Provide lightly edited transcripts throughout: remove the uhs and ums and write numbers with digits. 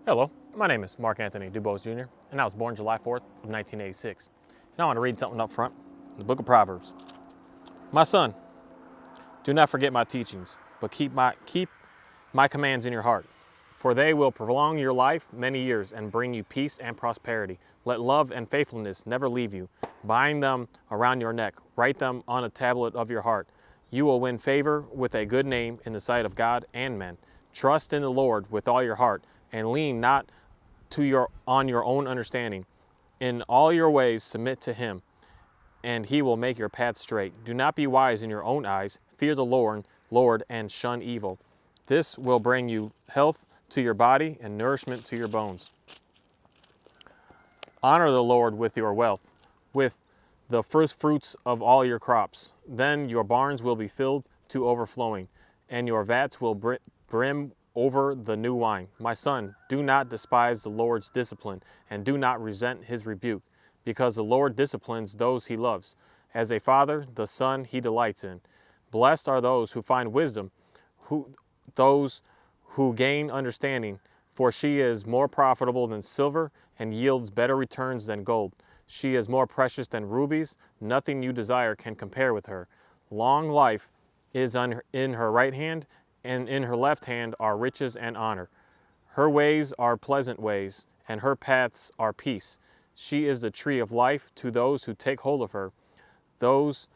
Hello, my name is Mark Anthony DuBose Jr., and I was born July 4th of 1986. Now I want to read something up front in the book of Proverbs. My son, do not forget my teachings, but keep my commands in your heart, for they will prolong your life many years and bring you peace and prosperity. Let love and faithfulness never leave you. Bind them around your neck, write them on a tablet of your heart. You will win favor with a good name in the sight of God and men. Trust in the Lord with all your heart, and lean not on your own understanding. In all your ways submit to him, and he will make your path straight. Do not be wise in your own eyes. Fear the Lord, and shun evil. This will bring you health to your body and nourishment to your bones. Honor the Lord with your wealth, with the first fruits of all your crops. Then your barns will be filled to overflowing, and your vats will brim over the new wine. My son, do not despise the Lord's discipline, and do not resent his rebuke, because the Lord disciplines those he loves. As a father, the son he delights in. Blessed are those who find wisdom, those who gain understanding, for she is more profitable than silver and yields better returns than gold. She is more precious than rubies. Nothing you desire can compare with her. Long life is in her right hand, and in her left hand are riches and honor. Her ways are pleasant ways, and her paths are peace. She is the tree of life to those who take hold of her. Those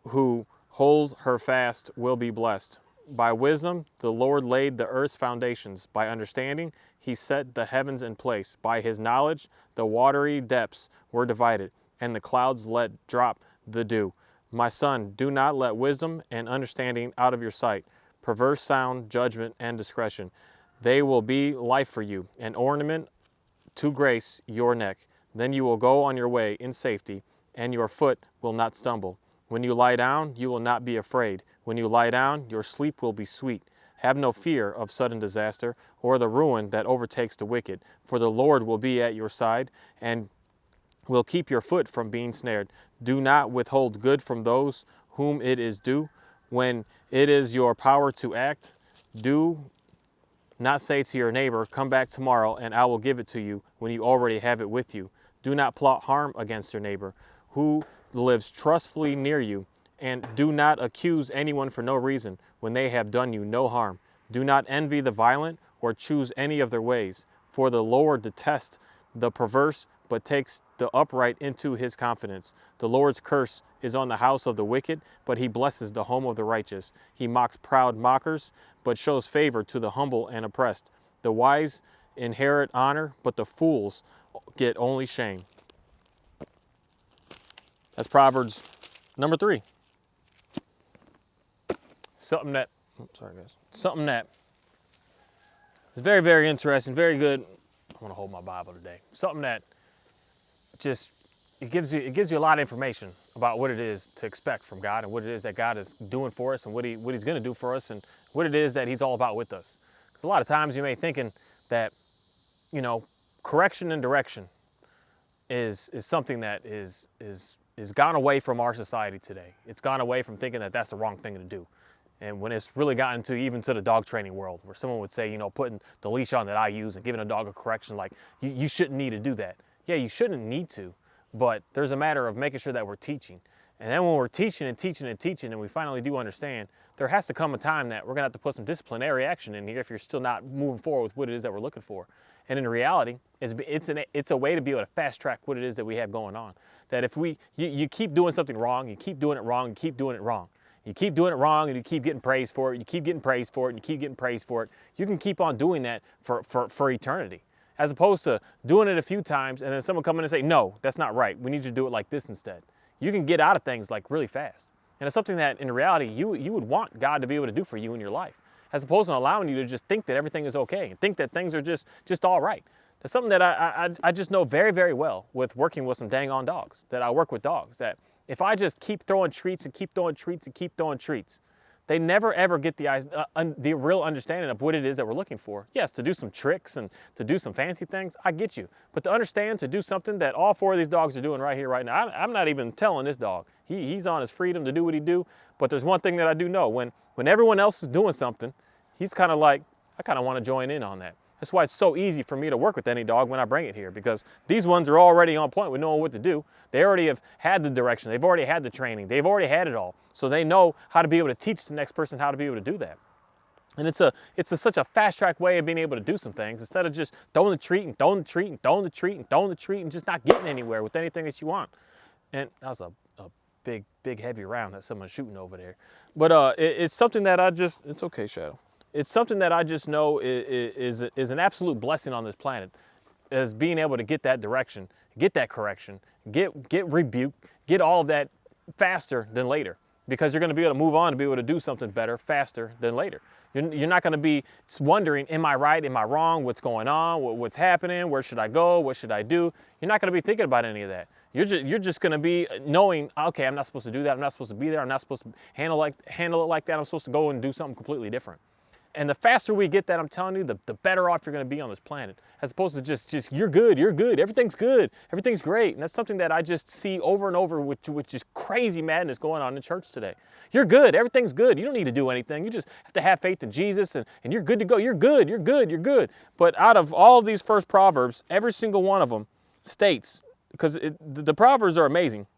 who hold her fast will be blessed. By wisdom, the Lord laid the earth's foundations. By understanding, he set the heavens in place. By his knowledge, the watery depths were divided, and the clouds let drop the dew. My son, do not let wisdom and understanding out of your sight. Perverse sound, judgment, and discretion. They will be life for you, an ornament to grace your neck. Then you will go on your way in safety, and your foot will not stumble. When you lie down, you will not be afraid. When you lie down, your sleep will be sweet. Have no fear of sudden disaster or the ruin that overtakes the wicked, for the Lord will be at your side and will keep your foot from being snared. Do not withhold good from those whom it is due. When it is your power to act, do not say to your neighbor, come back tomorrow and I will give it to you, when you already have it with you. Do not plot harm against your neighbor who lives trustfully near you, and do not accuse anyone for no reason when they have done you no harm. Do not envy the violent or choose any of their ways, for the Lord detests the perverse, but takes the upright into his confidence. The Lord's curse is on the house of the wicked, but he blesses the home of the righteous. He mocks proud mockers, but shows favor to the humble and oppressed. The wise inherit honor, but the fools get only shame. That's Proverbs number 3. Something that is very, very interesting, very good. I want to hold my Bible today. Something that just it gives you a lot of information about what it is to expect from God, and what it is that God is doing for us, and what he's going to do for us, and what it is that he's all about with us. Because a lot of times you may thinking that, correction and direction is something that is gone away from our society today. It's gone away from thinking that that's the wrong thing to do. And when it's really gotten to even to the dog training world, where someone would say, putting the leash on that I use and giving a dog a correction, like you shouldn't need to do that. Yeah, you shouldn't need to, but there's a matter of making sure that we're teaching. And then when we're teaching and we finally do understand, there has to come a time that we're gonna have to put some disciplinary action in here if you're still not moving forward with what it is that we're looking for. And in reality, it's a way to be able to fast track what it is that we have going on. That if you keep doing something wrong, you keep doing it wrong, you keep doing it wrong. You keep doing it wrong and you keep getting praised for it, you keep getting praised for it, and you keep getting praised for it. You can keep on doing that for eternity. As opposed to doing it a few times and then someone come in and say, no, that's not right. We need you to do it like this instead. You can get out of things like really fast. And it's something that in reality you would want God to be able to do for you in your life, as opposed to allowing you to just think that everything is okay and think that things are just all right. That's something that I just know very, very well with working with some dang on dogs, that I work with dogs, that if I just keep throwing treats and keep throwing treats and keep throwing treats, they never ever get the real understanding of what it is that we're looking for. Yes, to do some tricks and to do some fancy things, I get you. But to understand, to do something that all 4 of these dogs are doing right here, right now, I'm not even telling this dog. He's on his freedom to do what he do. But there's one thing that I do know. When everyone else is doing something, he's kind of like, I kind of want to join in on that. That's why it's so easy for me to work with any dog when I bring it here, because these ones are already on point with knowing what to do. They already have had the direction. They've already had the training. They've already had it all. So they know how to be able to teach the next person how to be able to do that. And it's such a fast track way of being able to do some things, instead of just throwing the treat and throwing the treat and throwing the treat and throwing the treat and just not getting anywhere with anything that you want. And that was a big heavy round that someone's shooting over there. But it's something that it's okay, Shadow. It's something that I just know is an absolute blessing on this planet, is being able to get that direction, get that correction, get rebuke, get all of that faster than later. Because you're going to be able to move on to be able to do something better faster than later. You're not going to be wondering, am I right, am I wrong, what's going on, what's happening, where should I go, what should I do? You're not going to be thinking about any of that. You're just going to be knowing, okay, I'm not supposed to do that, I'm not supposed to be there, I'm not supposed to handle it like that, I'm supposed to go and do something completely different. And the faster we get that, I'm telling you, the better off you're going to be on this planet. As opposed to just you're good, everything's great. And that's something that I just see over and over with just crazy madness going on in church today. You're good, everything's good. You don't need to do anything. You just have to have faith in Jesus and you're good to go. You're good. But out of all of these first Proverbs, every single one of them states, because the Proverbs are amazing,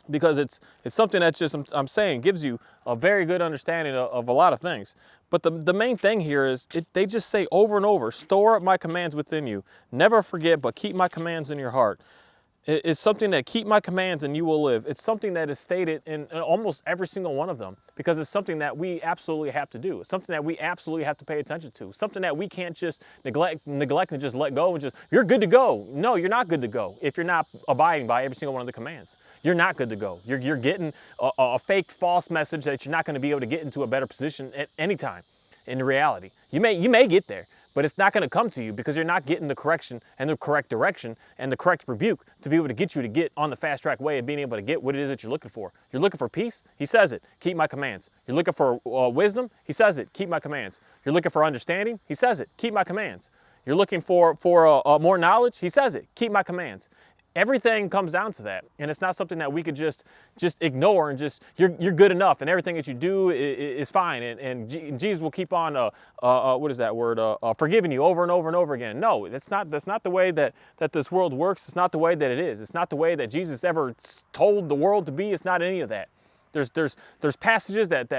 because it's something that just, I'm saying, gives you a very good understanding of a lot of things. But the main thing here is they just say over and over, store up my commands within you. Never forget, but keep my commands in your heart. It's something that keep my commands and you will live. It's something that is stated in almost every single one of them, because it's something that we absolutely have to do. It's something that we absolutely have to pay attention to. Something that we can't just neglect and just let go and just, you're good to go. No, you're not good to go if you're not abiding by every single one of the commands. You're not good to go. You're getting a fake, false message that you're not going to be able to get into a better position at any time in reality. You may get there, but it's not going to come to you because you're not getting the correction and the correct direction and the correct rebuke to be able to get you to get on the fast track way of being able to get what it is that you're looking for. You're looking for peace? He says it. Keep my commands. You're looking for wisdom? He says it. Keep my commands. You're looking for understanding? He says it. Keep my commands. You're looking for more knowledge? He says it. Keep my commands. Everything comes down to that, and it's not something that we could just ignore and just, you're good enough and everything that you do is fine, and Jesus will keep on what is that word, forgiving you over and over and over again. No, that's not the way that this world works. It's not the way that it is. It's not the way that Jesus ever told the world to be. It's not any of that. There's passages that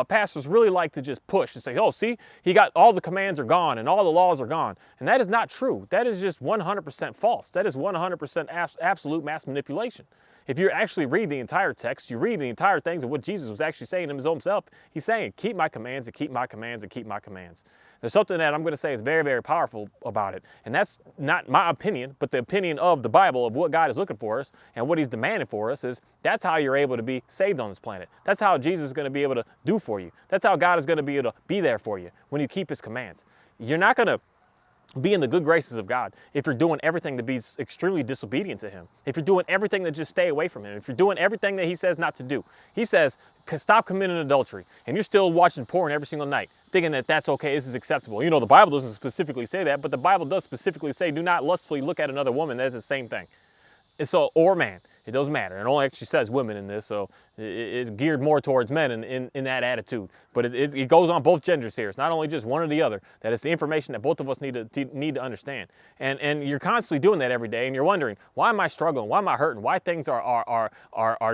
pastors really like to just push and say, oh, see, he got all the commands are gone and all the laws are gone. And that is not true. That is just 100% false. That is 100% absolute mass manipulation. If you actually read the entire text, you read the entire things of what Jesus was actually saying to his own self, he's saying, keep my commands and keep my commands and keep my commands. There's something that I'm going to say is very, very powerful about it. And that's not my opinion, but the opinion of the Bible, of what God is looking for us and what he's demanding for us, is that's how you're able to be saved on this planet. That's how Jesus is going to be able to do for you. That's how God is going to be able to be there for you when you keep his commands. You're not going to be in the good graces of God if you're doing everything to be extremely disobedient to him. If you're doing everything to just stay away from him. If you're doing everything that he says not to do. He says, stop committing adultery. And you're still watching porn every single night, thinking that that's okay, this is acceptable. You know, the Bible doesn't specifically say that, but the Bible does specifically say, do not lustfully look at another woman. That's the same thing. So, or man, it doesn't matter. It only actually says women in this, so it's geared more towards men in that attitude. But it goes on both genders here. It's not only just one or the other. That is the information that both of us need to understand. And you're constantly doing that every day, and you're wondering, why am I struggling? Why am I hurting? Why things are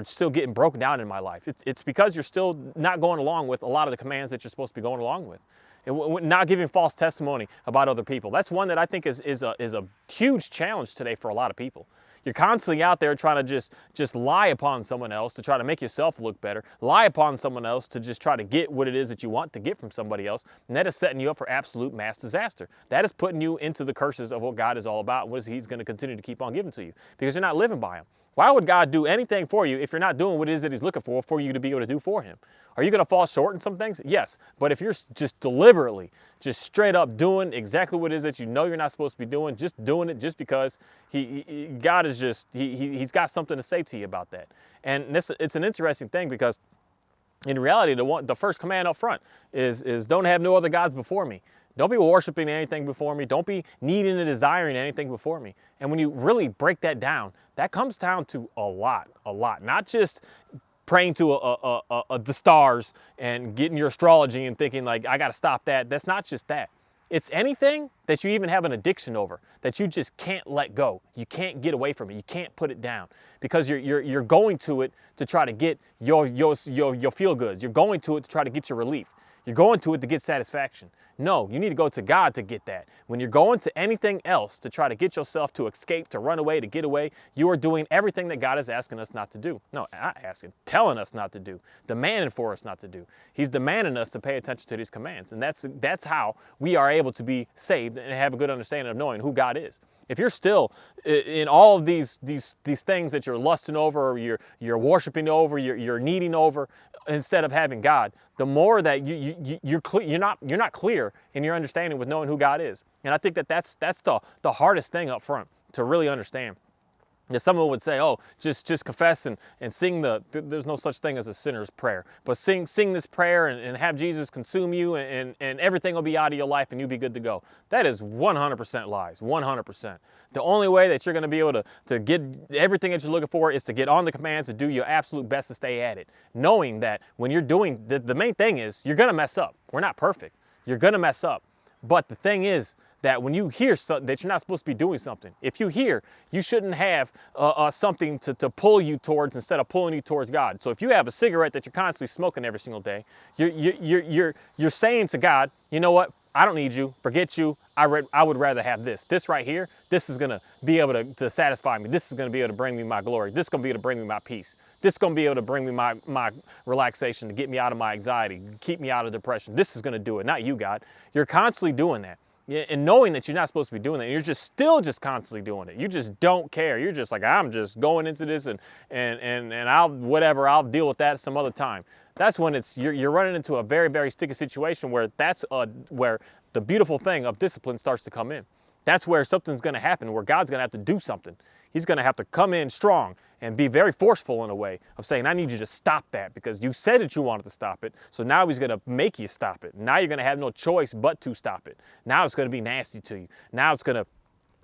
still getting broken down in my life? It's because you're still not going along with a lot of the commands that you're supposed to be going along with. And not giving false testimony about other people. That's one that I think is a huge challenge today for a lot of people. You're constantly out there trying to just lie upon someone else to try to make yourself look better, lie upon someone else to just try to get what it is that you want to get from somebody else, and that is setting you up for absolute mass disaster. That is putting you into the curses of what God is all about and what he's going to continue to keep on giving to you, because you're not living by them. Why would God do anything for you if you're not doing what it is that he's looking for you to be able to do for him? Are you going to fall short in some things? Yes. But if you're just deliberately, just straight up doing exactly what it is that you know you're not supposed to be doing, just doing it just because God is just, he's got something to say to you about that. And it's an interesting thing, because in reality, the first command up front is don't have no other gods before me. Don't be worshiping anything before me. Don't be needing and desiring anything before me. And when you really break that down, that comes down to a lot. Not just praying to the stars and getting your astrology and thinking like, I got to stop that. That's not just that. It's anything that you even have an addiction over, that you just can't let go. You can't get away from it. You can't put it down because you're going to it to try to get your feel goods. You're going to it to try to get your relief. You're going to it to get satisfaction. No, you need to go to God to get that. When you're going to anything else to try to get yourself to escape, to run away, to get away, you are doing everything that God is asking us not to do. No, not asking, telling us not to do, demanding for us not to do. He's demanding us to pay attention to these commands. And that's how we are able to be saved and have a good understanding of knowing who God is. If you're still in all of these things that you're lusting over, or you're worshiping over, you're needing over, instead of having God, the more that you're not clear in your understanding with knowing who God is. And I think that's the hardest thing up front to really understand. That someone would say, oh, just confess and sing there's no such thing as a sinner's prayer, but sing this prayer and have Jesus consume you and everything will be out of your life and you'll be good to go. That is 100% lies, 100%. The only way that you're going to be able to get everything that you're looking for is to get on the commands, to do your absolute best to stay at it. Knowing that when you're doing, the main thing is you're going to mess up. We're not perfect. You're going to mess up. But the thing is that when you hear that you're not supposed to be doing something, if you hear, you shouldn't have something to pull you towards instead of pulling you towards God. So if you have a cigarette that you're constantly smoking every single day, you're saying to God, you know what? I don't need you. Forget you. I would rather have this. This right here, this is going to be able to satisfy me. This is going to be able to bring me my glory. This is going to be able to bring me my peace. This is going to be able to bring me my relaxation, to get me out of my anxiety, keep me out of depression. This is going to do it, not you, God. You're constantly doing that. And knowing that you're not supposed to be doing that, you're still constantly doing it. You just don't care. You're just like, I'm just going into this and I'll deal with that some other time. That's when you're running into a very, very sticky situation where where the beautiful thing of discipline starts to come in. That's where something's going to happen, where God's going to have to do something. He's going to have to come in strong and be very forceful in a way of saying, I need you to stop that because you said that you wanted to stop it. So now he's going to make you stop it. Now you're going to have no choice but to stop it. Now it's going to be nasty to you. Now it's going to,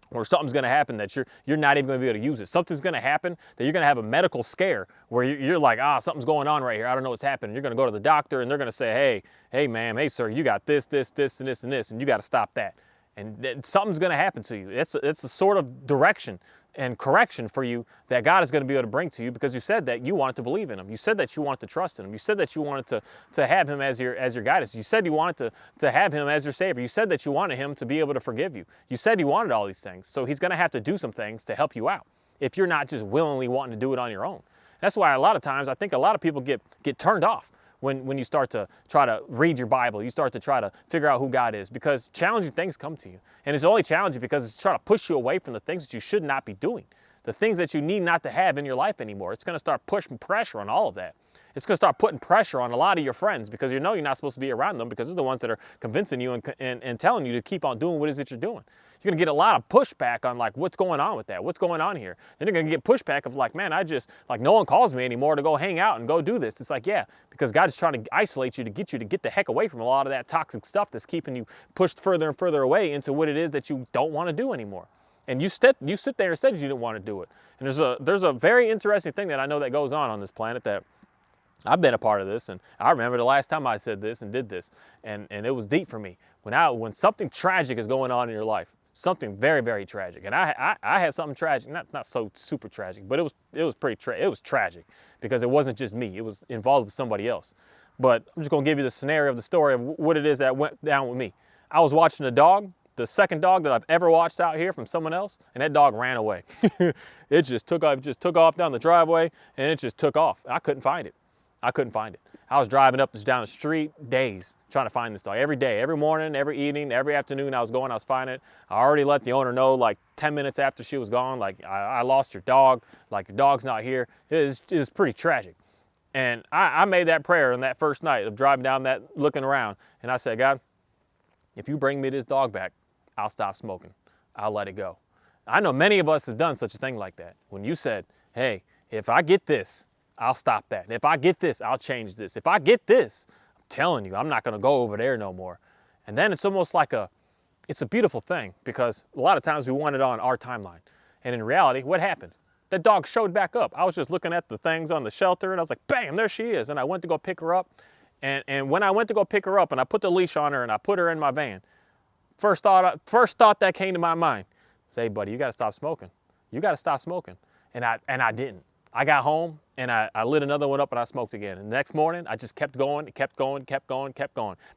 or something's going to happen that you're not even going to be able to use it. Something's going to happen that you're going to have a medical scare where you're like, something's going on right here. I don't know what's happening. You're going to go to the doctor and they're going to say, hey, ma'am, hey, sir, you got this, and this, and this, and you got to stop that. And something's going to happen to you. It's a sort of direction and correction for you that God is going to be able to bring to you because you said that you wanted to believe in him. You said that you wanted to trust in him. You said that you wanted to have him as your guidance. You said you wanted to have him as your savior. You said that you wanted him to be able to forgive you. You said you wanted all these things. So he's going to have to do some things to help you out if you're not just willingly wanting to do it on your own. That's why a lot of times I think a lot of people get turned off when you start to try to read your Bible, you start to try to figure out who God is, because challenging things come to you. And it's only challenging because it's trying to push you away from the things that you should not be doing, the things that you need not to have in your life anymore. It's going to start pushing pressure on all of that. It's going to start putting pressure on a lot of your friends because you know you're not supposed to be around them because they're the ones that are convincing you and telling you to keep on doing what it is that you're doing. You're going to get a lot of pushback on like, what's going on with that? What's going on here? Then you're going to get pushback of like, man, no one calls me anymore to go hang out and go do this. It's like, yeah, because God is trying to isolate you to get the heck away from a lot of that toxic stuff that's keeping you pushed further and further away into what it is that you don't want to do anymore. And you sit there and said you didn't want to do it. And there's a very interesting thing that I know that goes on this planet that I've been a part of this, and I remember the last time I said this and did this, and it was deep for me. When something tragic is going on in your life, something very, very tragic, and I had something tragic, not so super tragic, but it was tragic because it wasn't just me; it was involved with somebody else. But I'm just gonna give you the scenario of the story of what it is that went down with me. I was watching a dog, the second dog that I've ever watched out here from someone else, and that dog ran away. It just took off down the driveway, and it just took off. I couldn't find it. I was driving down the street days trying to find this dog. Every day, every morning, every evening, every afternoon I was finding it. I already let the owner know like 10 minutes after she was gone, like I lost your dog, like your dog's not here. It was pretty tragic. And I made that prayer on that first night of driving down that, looking around. And I said, God, if you bring me this dog back, I'll stop smoking. I'll let it go. I know many of us have done such a thing like that. When you said, hey, if I get this, I'll stop that. If I get this, I'll change this. If I get this, I'm telling you, I'm not going to go over there no more. And then it's almost like it's a beautiful thing because a lot of times we want it on our timeline. And in reality, what happened? That dog showed back up. I was just looking at the things on the shelter and I was like, bam, there she is. And I went to go pick her up. And when I went to go pick her up and I put the leash on her and I put her in my van, First thought that came to my mind was, hey, buddy, you got to stop smoking. You got to stop smoking. And I didn't. I got home and I lit another one up and I smoked again. And the next morning, I just kept going.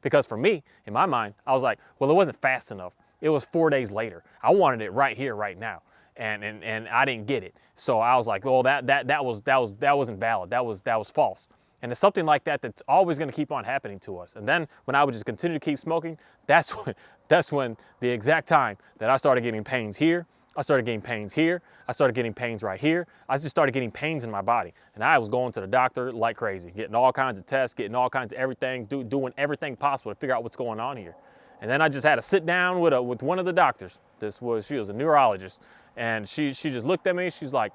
Because for me, in my mind, I was like, well, it wasn't fast enough. It was 4 days later. I wanted it right here, right now. And I didn't get it. So I was like, oh, that wasn't valid. That was false. And it's something like that that's always going to keep on happening to us. And then when I would just continue to keep smoking, that's when the exact time that I started getting pains here, I started getting pains here, I started getting pains right here. I just started getting pains in my body. And I was going to the doctor like crazy, getting all kinds of tests, getting all kinds of everything, doing everything possible to figure out what's going on here. And then I just had to sit down with one of the doctors. She was a neurologist. And she just looked at me, she's like,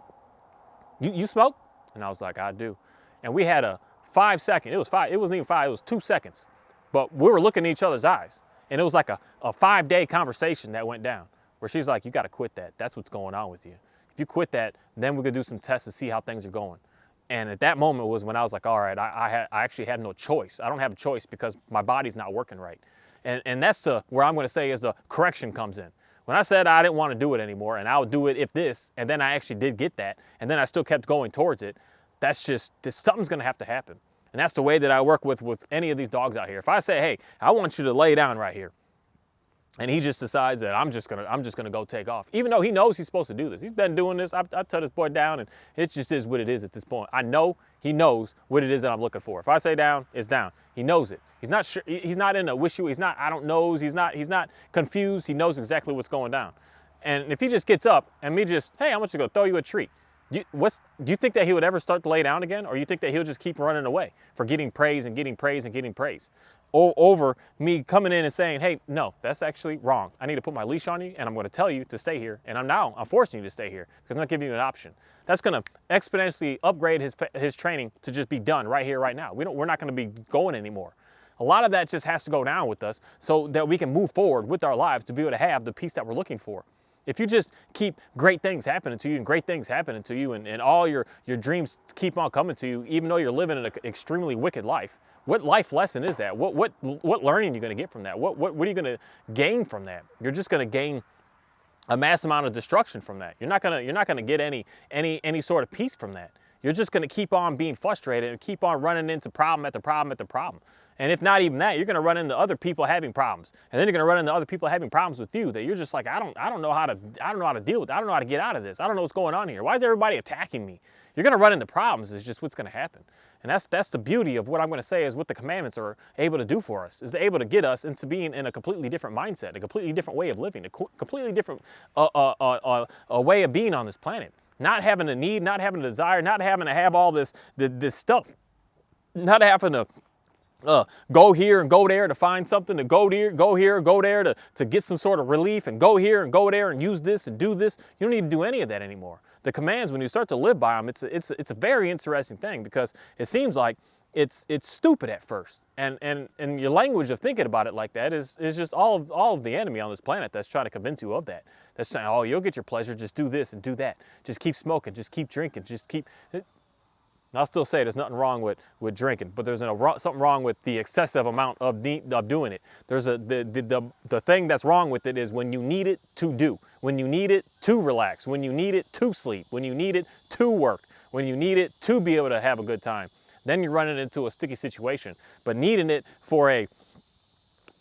you smoke? And I was like, I do. And we had a 5 second, it wasn't even 5, it was 2 seconds. But we were looking in each other's eyes. And it was like a 5-day conversation that went down where she's like, you got to quit that. That's what's going on with you. If you quit that, then we're going to do some tests to see how things are going. And at that moment was when I was like, all right, I actually have no choice. I don't have a choice because my body's not working right. And that's where I'm going to say is the correction comes in. When I said I didn't want to do it anymore and I would do it if this, and then I actually did get that, and then I still kept going towards it, something's going to have to happen. And that's the way that I work with any of these dogs out here. If I say, hey, I want you to lay down right here, and he just decides that I'm just gonna go take off, even though he knows he's supposed to do this. He's been doing this. I tell this boy down, and it just is what it is at this point. I know he knows what it is that I'm looking for. If I say down, it's down. He knows it. He's not sure. He's not in a wishy. He's not. I don't knows. He's not confused. He knows exactly what's going down. And if he just gets up and me just, hey, I want you to go throw you a treat. Do you think that he would ever start to lay down again? Or you think that he'll just keep running away for getting praise and getting praise and getting praise? Over me coming in and saying, hey, no, that's actually wrong. I need to put my leash on you and I'm going to tell you to stay here. And I'm forcing you to stay here because I'm not giving you an option. That's going to exponentially upgrade his training to just be done right here, right now. We're not going to be going anymore. A lot of that just has to go down with us so that we can move forward with our lives to be able to have the peace that we're looking for. If you just keep great things happening to you and all your dreams keep on coming to you, even though you're living an extremely wicked life, what life lesson is that? What learning are you going to get from that? What are you going to gain from that? You're just going to gain a mass amount of destruction from that. You're not going to get any sort of peace from that. You're just going to keep on being frustrated and keep on running into problem after problem after problem. And if not even that, you're going to run into other people having problems. And then you're going to run into other people having problems with you that you're just like, I don't know how to deal with it. I don't know how to get out of this. I don't know what's going on here. Why is everybody attacking me? You're going to run into problems. Is just what's going to happen. And that's the beauty of what I'm going to say is what the commandments are able to do for us, is they're able to get us into being in a completely different mindset, a completely different way of living, a completely different a way of being on this planet. Not having a need, not having a desire, not having to have all this stuff, not having to go here and go there to find something, to go here, go there to get some sort of relief, and go here and go there and use this and do this. You don't need to do any of that anymore. The commands, when you start to live by them, it's a very interesting thing because it seems like it's stupid at first. And your language of thinking about it like that is just all of the enemy on this planet that's trying to convince you of that. That's saying, oh, you'll get your pleasure, just do this and do that. Just keep smoking, just keep drinking, just keep... I'll still say there's nothing wrong with drinking, but there's something wrong with the excessive amount of doing it. There's the thing that's wrong with it is when you need it to do, when you need it to relax, when you need it to sleep, when you need it to work, when you need it to be able to have a good time. Then you're running into a sticky situation. But needing it for a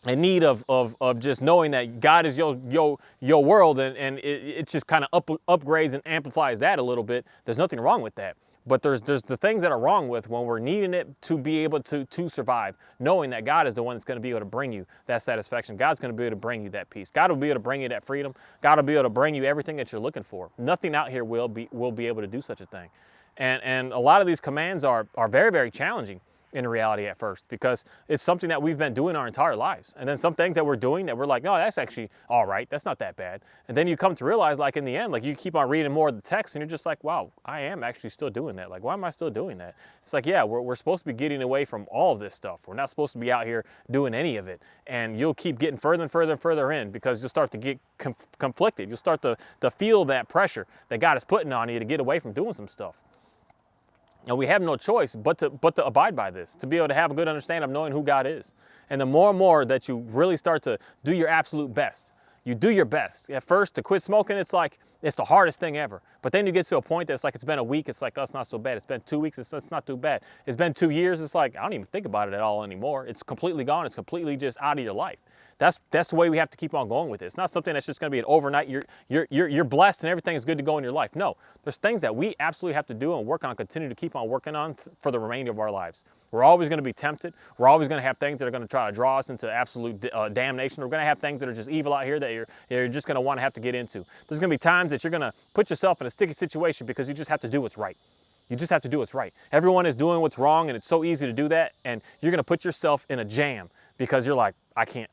need of just knowing that God is your world and it just kind of upgrades and amplifies that a little bit. There's nothing wrong with that. But there's the things that are wrong with when we're needing it to be able to survive, knowing that God is the one that's going to be able to bring you that satisfaction. God's going to be able to bring you that peace. God will be able to bring you that freedom. God will be able to bring you everything that you're looking for. Nothing out here will be able to do such a thing. And a lot of these commands are very, very challenging in reality at first because it's something that we've been doing our entire lives. And then some things that we're doing that we're like, no, that's actually all right. That's not that bad. And then you come to realize like in the end, like you keep on reading more of the text and you're just like, wow, I am actually still doing that. Like, why am I still doing that? It's like, yeah, we're supposed to be getting away from all of this stuff. We're not supposed to be out here doing any of it. And you'll keep getting further and further and further in because you'll start to get conflicted. You'll start to feel that pressure that God is putting on you to get away from doing some stuff. And we have no choice but to abide by this, to be able to have a good understanding of knowing who God is. And the more and more that you really start to do your absolute best, you do your best. At first, to quit smoking, it's like, it's the hardest thing ever. But then you get to a point that's like, it's been a week, it's like, oh, it's not so bad. It's been 2 weeks, it's not too bad. It's been 2 years, it's like, I don't even think about it at all anymore. It's completely gone, it's completely just out of your life. That's the way we have to keep on going with it. It's not something that's just going to be an overnight, you're blessed and everything is good to go in your life. No, there's things that we absolutely have to do and work on, continue to keep on working on for the remainder of our lives. We're always going to be tempted. We're always going to have things that are going to try to draw us into absolute damnation. We're going to have things that are just evil out here that you're just going to want to have to get into. There's going to be times that you're going to put yourself in a sticky situation because you just have to do what's right. You just have to do what's right. Everyone is doing what's wrong, and it's so easy to do that, and you're going to put yourself in a jam because you're like, I can't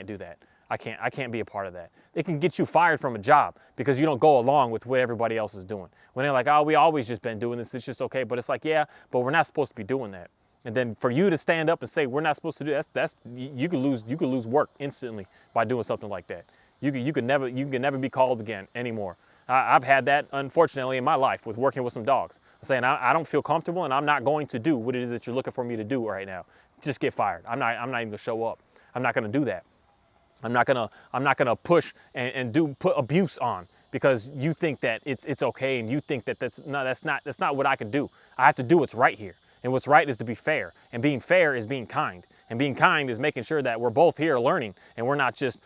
do that. I can't be a part of that. It can get you fired from a job because you don't go along with what everybody else is doing. When they're like, oh, we always just been doing this, it's just okay. But it's like, yeah, but we're not supposed to be doing that. And then for you to stand up and say we're not supposed to do that's you could lose work instantly by doing something like that. You could never be called again anymore. I've had that, unfortunately, in my life with working with some dogs. Saying I don't feel comfortable and I'm not going to do what it is that you're looking for me to do right now. Just get fired. I'm not even gonna show up. I'm not gonna do that. I'm not gonna push and put abuse on because you think that it's okay and you think that that's not what I can do. I have to do what's right here. And what's right is to be fair. And being fair is being kind. And being kind is making sure that we're both here learning and we're not just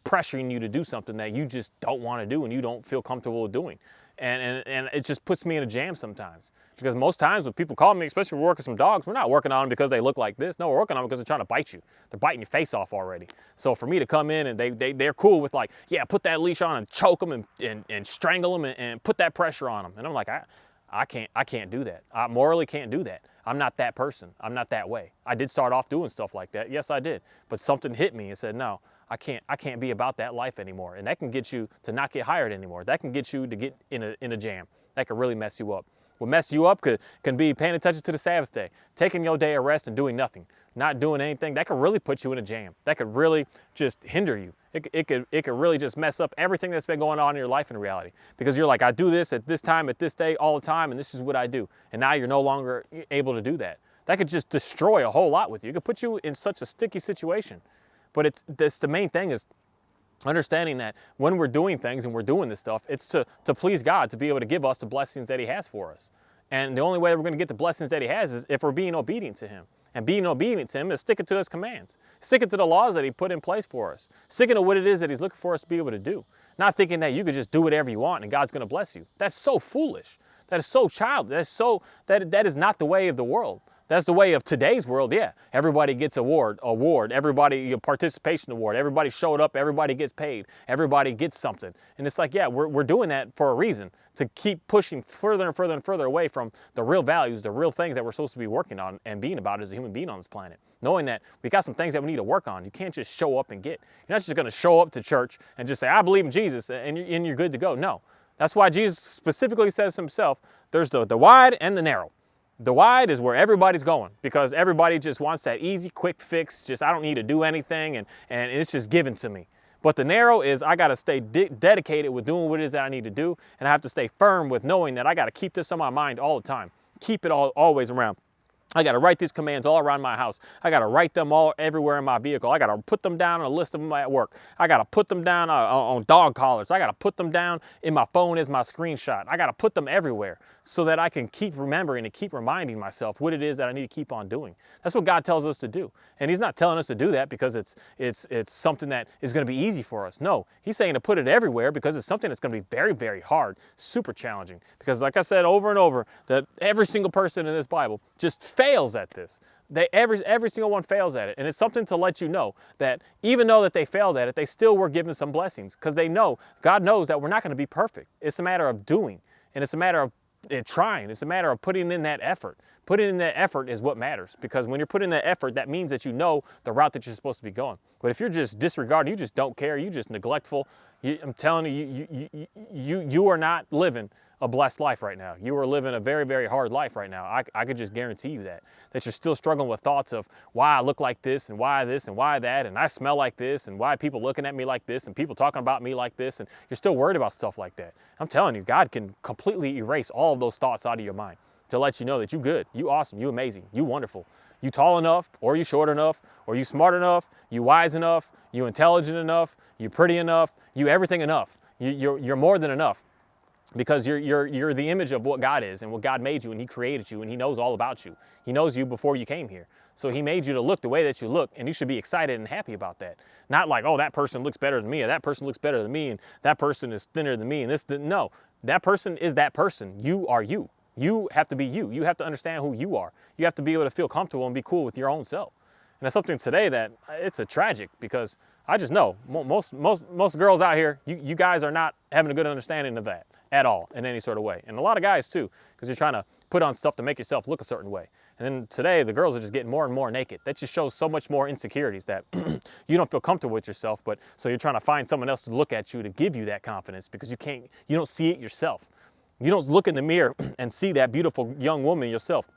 pressuring you to do something that you just don't want to do and you don't feel comfortable with doing. And it just puts me in a jam sometimes. Because most times when people call me, especially when we're working some dogs, we're not working on them because they look like this. No, we're working on them because they're trying to bite you. They're biting your face off already. So for me to come in and they're cool with like, yeah, put that leash on and choke them and strangle them and put that pressure on them. And I'm like, I can't do that. I morally can't do that. I'm not that person. I'm not that way. I did start off doing stuff like that. Yes, I did. But something hit me and said, no, I can't be about that life anymore. And that can get you to not get hired anymore. That can get you to get in a jam. That could really mess you up. What mess you up can be paying attention to the Sabbath day, taking your day of rest and doing nothing, not doing anything. That could really put you in a jam. That could really just hinder you. It could really just mess up everything that's been going on in your life in reality. Because you're like, I do this at this time, at this day, all the time, and this is what I do. And now you're no longer able to do that. That could just destroy a whole lot with you. It could put you in such a sticky situation. But that's the main thing is understanding that when we're doing things and we're doing this stuff, it's to please God, to be able to give us the blessings that He has for us. And the only way we're going to get the blessings that He has is if we're being obedient to Him. And being obedient to Him is sticking to His commands, sticking to the laws that He put in place for us, sticking to what it is that He's looking for us to be able to do. Not thinking that you could just do whatever you want and God's going to bless you. That's so foolish. That is so childish. That is not the way of the world. That's the way of today's world, yeah. Everybody gets award, everybody participation award, everybody showed up, everybody gets paid, everybody gets something. And it's like, yeah, we're doing that for a reason, to keep pushing further and further and further away from the real values, the real things that we're supposed to be working on and being about as a human being on this planet. Knowing that we got some things that we need to work on. You can't just show up and get. You're not just gonna show up to church and just say, I believe in Jesus, and you're good to go. No. That's why Jesus specifically says Himself, there's the wide and the narrow. The wide is where everybody's going because everybody just wants that easy, quick fix. Just, I don't need to do anything and it's just given to me. But the narrow is I got to stay dedicated with doing what it is that I need to do. And I have to stay firm with knowing that I got to keep this on my mind all the time. Keep it always around. I got to write these commands all around my house. I got to write them all everywhere in my vehicle. I got to put them down on a list of them at work. I got to put them down on dog collars. I got to put them down in my phone as my screenshot. I got to put them everywhere so that I can keep remembering and keep reminding myself what it is that I need to keep on doing. That's what God tells us to do. And He's not telling us to do that because it's something that is going to be easy for us. No, He's saying to put it everywhere because it's something that's going to be very, very hard, super challenging. Because like I said over and over, that every single person in this Bible just fails at this. Every single one fails at it. And it's something to let you know that even though that they failed at it, they still were given some blessings because they know, God knows that we're not going to be perfect. It's a matter of doing, and it's a matter of trying. It's a matter of putting in that effort. Putting in that effort is what matters because when you're putting in that effort, that means that you know the route that you're supposed to be going. But if you're just disregarding, you just don't care, you just neglectful, I'm telling you, you are not living a blessed life right now. You are living a very, very hard life right now. I could just guarantee you that you're still struggling with thoughts of why I look like this and why that, and I smell like this, and why people looking at me like this, and people talking about me like this, and you're still worried about stuff like that. I'm telling you, God can completely erase all of those thoughts out of your mind. to let you know that you good, you awesome, you amazing, you wonderful. You tall enough, or you short enough, or you smart enough, you wise enough, you intelligent enough, you pretty enough, you everything enough. You're more than enough, because you're the image of what God is and what God made you, and he created you, and he knows all about you. He knows you before you came here. So he made you to look the way that you look, and you should be excited and happy about that. Not like, oh, that person looks better than me, or that person looks better than me, and that person is thinner than me, and no, that person is that person. You are you. You have to be you. You have to understand who you are. You have to be able to feel comfortable and be cool with your own self. And that's something today that it's a tragic, because I just know most girls out here, you guys are not having a good understanding of that at all in any sort of way. And a lot of guys too, because you're trying to put on stuff to make yourself look a certain way. And then today the girls are just getting more and more naked. That just shows so much more insecurities, that you don't feel comfortable with yourself, but so you're trying to find someone else to look at you to give you that confidence, because you don't see it yourself. You don't look in the mirror and see that beautiful young woman yourself.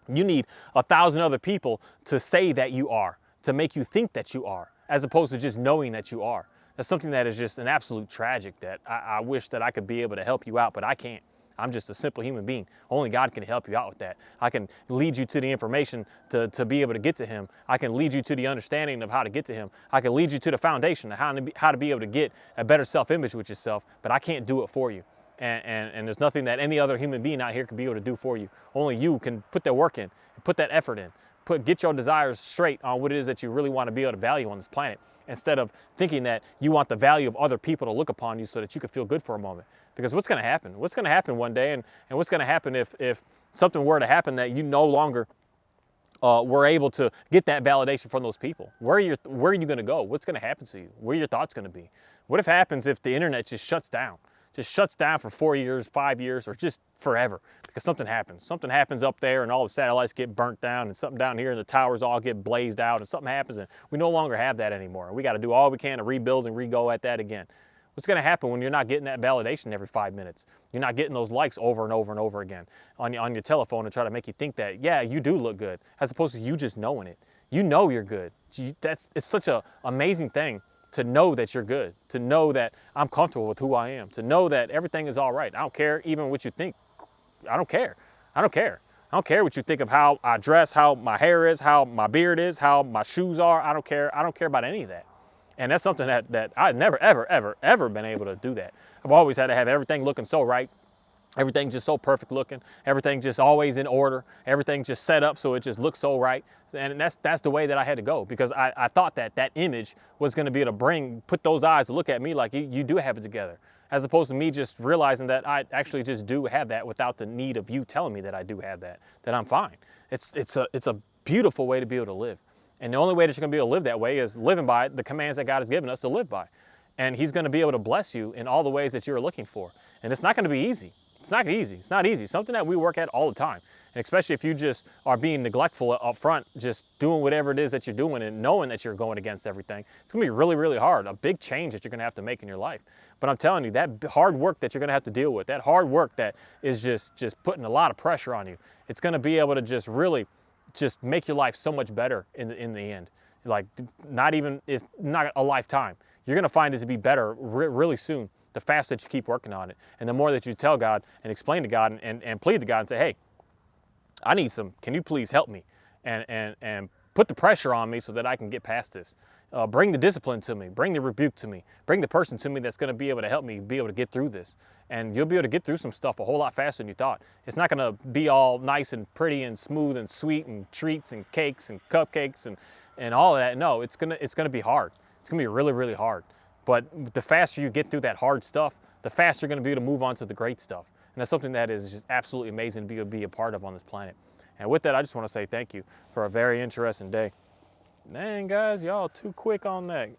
You need 1,000 other people to say that you are, to make you think that you are, as opposed to just knowing that you are. That's something that is just an absolute tragic, that I wish that I could be able to help you out, but I can't. I'm just a simple human being. Only God can help you out with that. I can lead you to the information to be able to get to him. I can lead you to the understanding of how to get to him. I can lead you to the foundation of how to be able to get a better self-image with yourself, but I can't do it for you. And there's nothing that any other human being out here can be able to do for you. Only you can put that work in, put that effort in, get your desires straight on what it is that you really want to be able to value on this planet, instead of thinking that you want the value of other people to look upon you so that you can feel good for a moment. Because what's going to happen? What's going to happen one day, and what's going to happen if something were to happen that you no longer were able to get that validation from those people? Where are you going to go? What's going to happen to you? Where are your thoughts going to be? What if happens if the internet just shuts down? Just shuts down for 4 years, 5 years, or just forever, because something happens. Something happens up there and all the satellites get burnt down, and something down here and the towers all get blazed out, and something happens and we no longer have that anymore. And we got to do all we can to rebuild and re-go at that again. What's going to happen when you're not getting that validation every 5 minutes? You're not getting those likes over and over and over again on your telephone to try to make you think that, yeah, you do look good, as opposed to you just knowing it. You know you're good. It's such an amazing thing to know that you're good, to know that I'm comfortable with who I am, to know that everything is all right. I don't care even what you think. I don't care. I don't care. I don't care what you think of how I dress, how my hair is, how my beard is, how my shoes are. I don't care. I don't care about any of that. And that's something that I've never, ever, ever, ever been able to do that. I've always had to have everything looking so right. Everything just so perfect looking, everything just always in order, everything just set up so it just looks so right. And that's the way that I had to go, because I thought that image was going to be able to put those eyes to look at me like you do have it together, as opposed to me just realizing that I actually just do have that without the need of you telling me that I do have that I'm fine. It's a beautiful way to be able to live. And the only way that you're going to be able to live that way is living by the commands that God has given us to live by. And he's going to be able to bless you in all the ways that you're looking for. And it's not going to be easy. It's not easy. It's not easy. Something that we work at all the time. And especially if you just are being neglectful up front, just doing whatever it is that you're doing and knowing that you're going against everything, it's going to be really, really hard. A big change that you're going to have to make in your life. But I'm telling you, that hard work that you're going to have to deal with, that hard work that is just putting a lot of pressure on you, it's going to be able to just really just make your life so much better in the end. Like, it's not a lifetime. You're going to find it to be better really soon, the faster that you keep working on it. And the more that you tell God and explain to God and plead to God and say, hey, I need can you please help me? And put the pressure on me so that I can get past this. Bring the discipline to me, bring the rebuke to me, bring the person to me that's going to be able to help me be able to get through this. And you'll be able to get through some stuff a whole lot faster than you thought. It's not going to be all nice and pretty and smooth and sweet and treats and cakes and cupcakes and all of that. No, it's gonna be hard. It's gonna be really, really hard. But the faster you get through that hard stuff, the faster you're gonna be able to move on to the great stuff. And that's something that is just absolutely amazing to be a part of on this planet. And with that, I just want to say thank you for a very interesting day. Dang, guys, y'all too quick on that.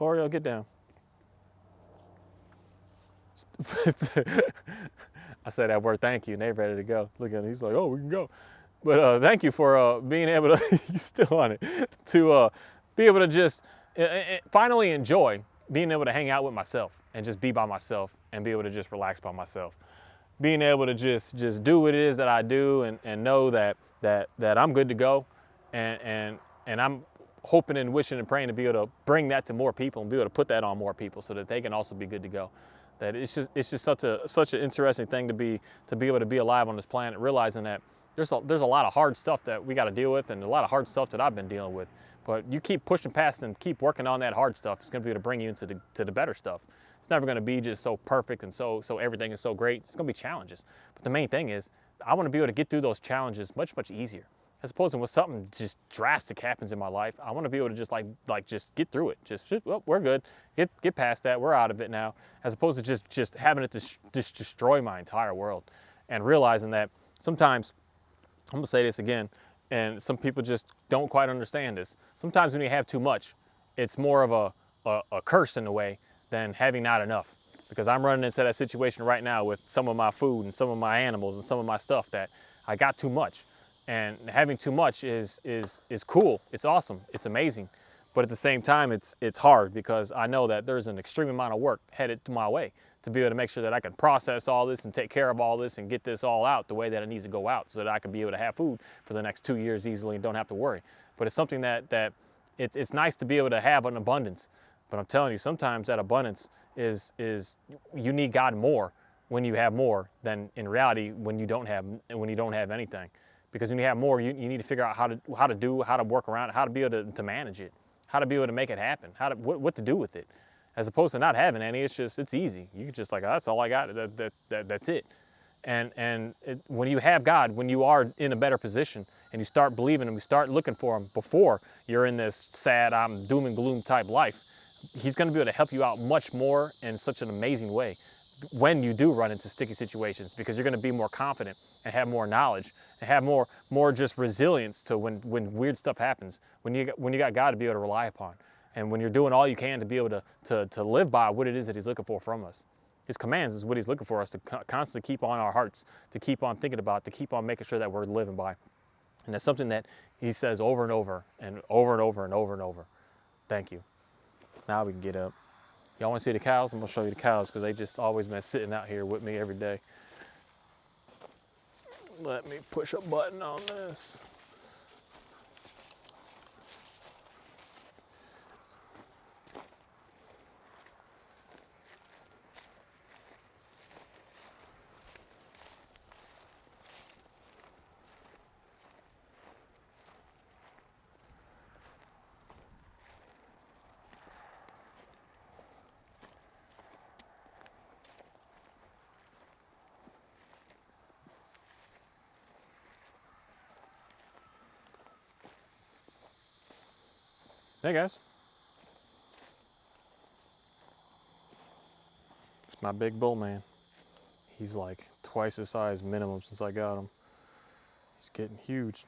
Oreo, get down. I said that word thank you, and they're ready to go. Look at him, he's like, oh, we can go. But thank you for being able to, you still on it, to be able to just finally enjoy being able to hang out with myself and just be by myself and be able to just relax by myself. Being able to just do what it is that I do and know that I'm good to go, and I'm hoping and wishing and praying to be able to bring that to more people and be able to put that on more people so that they can also be good to go. that it's just such an interesting thing to be able to be alive on this planet, realizing that there's a lot of hard stuff that we got to deal with, and a lot of hard stuff that I've been dealing with. But you keep pushing past and keep working on that hard stuff, it's going to be able to bring you into the better stuff. It's never going to be just so perfect and so everything is so great. It's going to be challenges. But the main thing is, I want to be able to get through those challenges much easier. As opposed to when something just drastic happens in my life, I want to be able to just just get through it. Just well, we're good. Get past that. We're out of it now. As opposed to just having it just destroy my entire world, and realizing that sometimes, I'm gonna say this again, and some people just don't quite understand this. Sometimes when you have too much, it's more of a curse in a way than having not enough. Because I'm running into that situation right now with some of my food and some of my animals and some of my stuff, that I got too much. And having too much is cool. It's awesome. It's amazing. But at the same time, it's hard, because I know that there's an extreme amount of work headed to my way to be able to make sure that I can process all this and take care of all this and get this all out the way that it needs to go out, so that I can be able to have food for the next 2 years easily and don't have to worry. But it's something that it's nice to be able to have an abundance. But I'm telling you, sometimes that abundance is you need God more when you have more than in reality when you don't have anything. Because when you have more, you need to figure out how to work around it, how to be able to manage it, how to be able to make it happen, what to do with it. As opposed to not having any, it's easy. You just like, oh, that's all I got. That's it. And when you have God, when you are in a better position and you start believing Him, you start looking for Him before you're in this sad, I'm doom and gloom type life, He's going to be able to help you out much more in such an amazing way when you do run into sticky situations, because you're going to be more confident and have more knowledge and have more just resilience to when weird stuff happens, when you got God to be able to rely upon, and when you're doing all you can to be able to live by what it is that He's looking for from us. His commands is what He's looking for us to constantly keep on our hearts, to keep on thinking about, to keep on making sure that we're living by. And that's something that He says over and over and over and over and over and over. Thank you. Now we can get up. Y'all want to see the cows? I'm going to show you the cows, because they just always been sitting out here with me every day. Let me push a button on this. Hey guys. It's my big bull man. He's like twice the size minimum since I got him. He's getting huge.